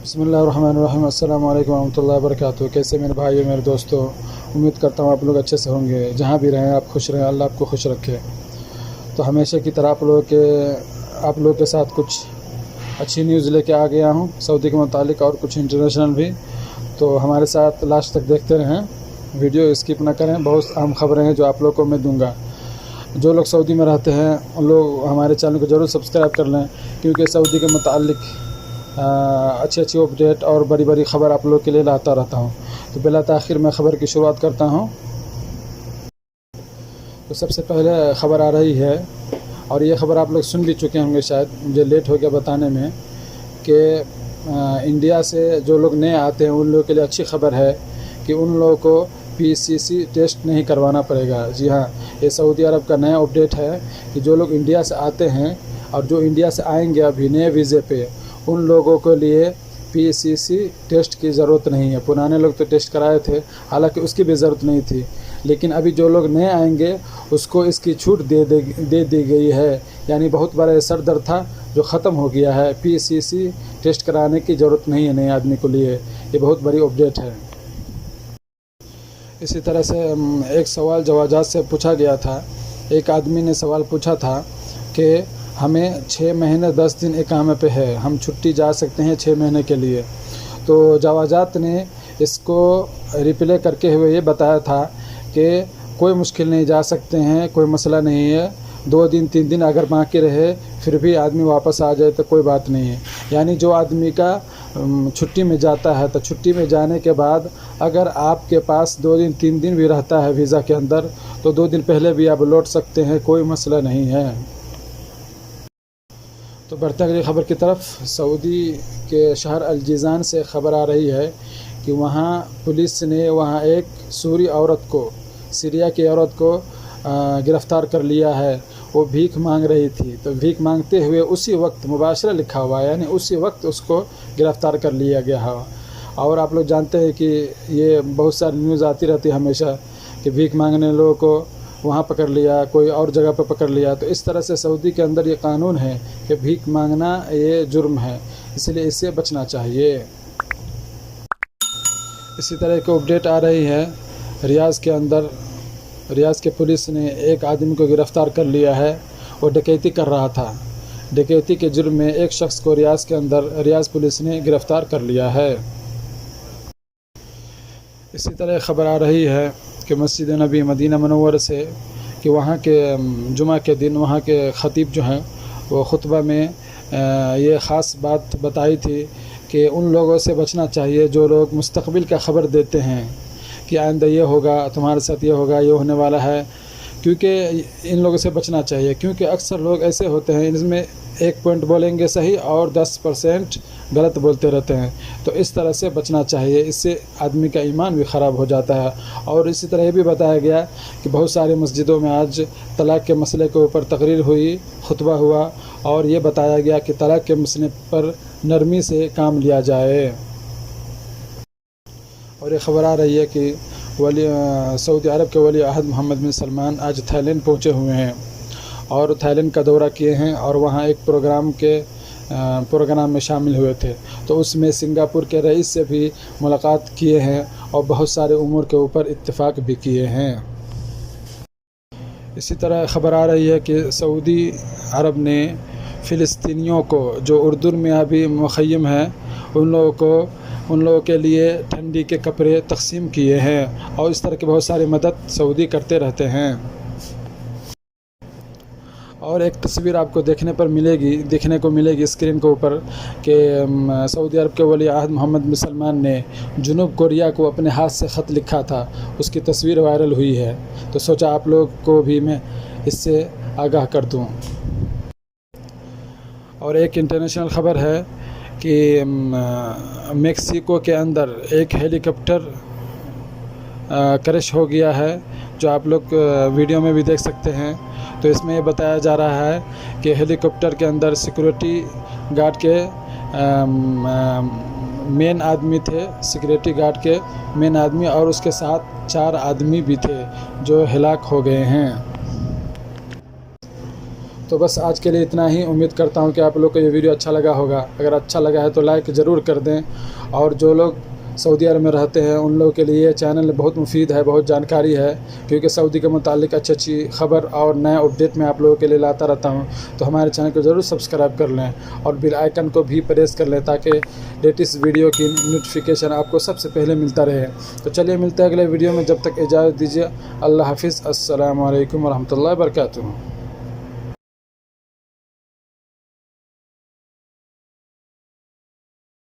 بسم اللہ الرحمن الرحیم۔ السلام علیکم ورحمۃ اللہ وبرکاتہ۔ کیسے میرے بھائی میرے دوستوں، امید کرتا ہوں آپ لوگ اچھے سے ہوں گے، جہاں بھی رہیں آپ خوش رہیں، اللہ آپ کو خوش رکھے۔ تو ہمیشہ کی طرح آپ لوگوں کے ساتھ کچھ اچھی نیوز لے کے آ گیا ہوں سعودی کے متعلق، اور کچھ انٹرنیشنل بھی۔ تو ہمارے ساتھ لاسٹ تک دیکھتے رہیں، ویڈیو اسکپ نہ کریں۔ بہت اہم خبریں ہیں جو آپ لوگوں کو میں دوں گا۔ جو لوگ سعودی میں رہتے ہیں ان لوگ ہمارے چینل کو ضرور سبسکرائب کر لیں، کیونکہ سعودی کے متعلق اچھی اپڈیٹ اور بڑی خبر آپ لوگ کے لیے لاتا رہتا ہوں۔ تو بلا تاخیر میں خبر کی شروعات کرتا ہوں۔ تو سب سے پہلے خبر آ رہی ہے، اور یہ خبر آپ لوگ سن بھی چکے ہوں گے، شاید مجھے لیٹ ہو گیا بتانے میں، کہ انڈیا سے جو لوگ نئے آتے ہیں ان لوگوں کے لیے اچھی خبر ہے کہ ان لوگوں کو PCC ٹیسٹ نہیں کروانا پڑے گا۔ جی ہاں، یہ سعودی عرب کا نیا اپڈیٹ ہے کہ جو لوگ انڈیا سے آتے ہیں اور جو انڈیا سے آئیں گے ابھی نئے ویزے پہ، ان لوگوں کے لیے PCC ٹیسٹ کی ضرورت نہیں ہے۔ پرانے لوگ تو ٹیسٹ کرائے تھے، حالانکہ اس کی بھی ضرورت نہیں تھی، لیکن ابھی جو لوگ نئے آئیں گے اس کو اس کی چھوٹ دے دی گئی ہے۔ یعنی بہت بڑا یہ سر درد تھا جو ختم ہو گیا ہے۔ PCC ٹیسٹ کرانے کی ضرورت نہیں ہے نئے آدمی کو لیے۔ یہ بہت بڑی اپڈیٹ ہے۔ اسی طرح سے ایک سوال جواجات سے پوچھا گیا تھا۔ ایک آدمی نے سوال پوچھا تھا کہ ہمیں 6 مہینے 10 دن اقامے پہ ہے، ہم چھٹی جا سکتے ہیں 6 مہینے کے لیے؟ تو جواجات نے اس کو ریپلے کر کے ہوئے یہ بتایا تھا کہ کوئی مشکل نہیں، جا سکتے ہیں، کوئی مسئلہ نہیں ہے۔ 2 دن 3 دن اگر باقی رہے پھر بھی آدمی واپس آ جائے تو کوئی بات نہیں ہے۔ یعنی جو آدمی کا چھٹی میں جاتا ہے تو چھٹی میں جانے کے بعد اگر آپ کے پاس 2 دن 3 دن بھی رہتا ہے ویزا کے اندر، تو 2 دن پہلے بھی آپ لوٹ سکتے ہیں، کوئی مسئلہ نہیں ہے۔ تو بڑھتے اگلی خبر کی طرف۔ سعودی کے شہر الجیزان سے خبر آ رہی ہے کہ وہاں پولیس نے وہاں ایک سیریا کی عورت کو گرفتار کر لیا ہے۔ وہ بھیک مانگ رہی تھی، تو بھیک مانگتے ہوئے اسی وقت مباشرہ لکھا ہوا ہے، یعنی اسی وقت اس کو گرفتار کر لیا گیا ہے۔ اور آپ لوگ جانتے ہیں کہ یہ بہت ساری نیوز آتی رہتی ہے ہمیشہ کہ بھیک مانگنے لوگوں کو وہاں پکڑ لیا، کوئی اور جگہ پہ پکڑ لیا۔ تو اس طرح سے سعودی کے اندر یہ قانون ہے کہ بھیک مانگنا یہ جرم ہے، اس لیے اس سے بچنا چاہیے۔ اسی طرح کی اپڈیٹ آ رہی ہے، ریاض کے پولیس نے ایک آدمی کو گرفتار کر لیا ہے۔ وہ ڈکیتی کر رہا تھا۔ ڈکیتی کے جرم میں ایک شخص کو ریاض پولیس نے گرفتار کر لیا ہے۔ اسی طرح خبر آ رہی ہے کہ مسجد نبی مدینہ منورہ سے کہ وہاں کے جمعہ کے دن وہاں کے خطیب جو ہیں وہ خطبہ میں یہ خاص بات بتائی تھی کہ ان لوگوں سے بچنا چاہیے جو لوگ مستقبل کا خبر دیتے ہیں کہ آئندہ یہ ہوگا، تمہارے ساتھ یہ ہوگا، یہ ہونے والا ہے، کیونکہ ان لوگوں سے بچنا چاہیے۔ کیونکہ اکثر لوگ ایسے ہوتے ہیں، اس میں 1 پوائنٹ بولیں گے صحیح اور 10% غلط بولتے رہتے ہیں۔ تو اس طرح سے بچنا چاہیے، اس سے آدمی کا ایمان بھی خراب ہو جاتا ہے۔ اور اسی طرح یہ بھی بتایا گیا کہ بہت ساری مسجدوں میں آج طلاق کے مسئلے کے اوپر تقریر ہوئی، خطبہ ہوا، اور یہ بتایا گیا کہ طلاق کے مسئلے پر نرمی سے کام لیا جائے۔ اور یہ خبر آ رہی ہے کہ سعودی عرب کے ولی عہد محمد بن سلمان آج تھائی لینڈ پہنچے ہوئے ہیں اور تھائی لینڈ کا دورہ کیے ہیں، اور وہاں ایک پروگرام میں شامل ہوئے تھے۔ تو اس میں سنگاپور کے رئیس سے بھی ملاقات کیے ہیں اور بہت سارے امور کے اوپر اتفاق بھی کیے ہیں۔ اسی طرح خبر آ رہی ہے کہ سعودی عرب نے فلسطینیوں کو جو اردن میں ابھی مخیم ہیں ان لوگوں کے لیے ٹھنڈی کے کپڑے تقسیم کیے ہیں، اور اس طرح کی بہت ساری مدد سعودی کرتے رہتے ہیں۔ اور ایک تصویر آپ کو دیکھنے کو ملے گی اسکرین کے اوپر کہ سعودی عرب کے ولی عہد محمد بن سلمان نے جنوب کوریا کو اپنے ہاتھ سے خط لکھا تھا، اس کی تصویر وائرل ہوئی ہے۔ تو سوچا آپ لوگ کو بھی میں اس سے آگاہ کر دوں۔ اور ایک انٹرنیشنل خبر ہے کہ میکسیکو کے اندر ایک ہیلی کاپٹر کرش ہو گیا ہے، جو آپ لوگ ویڈیو میں بھی دیکھ سکتے ہیں۔ تو اس میں یہ بتایا جا رہا ہے کہ ہیلی کاپٹر کے اندر سیکورٹی گارڈ کے مین آدمی تھے، سیکورٹی گارڈ کے مین آدمی، اور اس کے ساتھ 4 آدمی بھی تھے جو ہلاک ہو گئے ہیں۔ تو بس آج کے لیے اتنا ہی. امید کرتا ہوں کہ آپ لوگ کو یہ ویڈیو اچھا لگا ہوگا. اگر اچھا لگا ہے تو لائک ضرور کر دیں. اور جو لوگ سعودی عرب میں رہتے ہیں ان لوگوں کے لیے یہ چینل بہت مفید ہے, بہت جانکاری ہے, کیونکہ سعودی کے متعلق اچھی اچھی خبر اور نئے اپڈیٹ میں آپ لوگوں کے لیے لاتا رہتا ہوں. تو ہمارے چینل کو ضرور سبسکرائب کر لیں اور بیل آئیکن کو بھی پریس کر لیں تاکہ لیٹسٹ ویڈیو کی نوٹیفیکیشن آپ کو سب سے پہلے ملتا رہے. تو چلیے ملتے ہیں اگلے ویڈیو میں. جب تک اجازت دیجیے. اللہ حافظ. السلام علیکم ورحمۃ اللہ وبرکاتہ.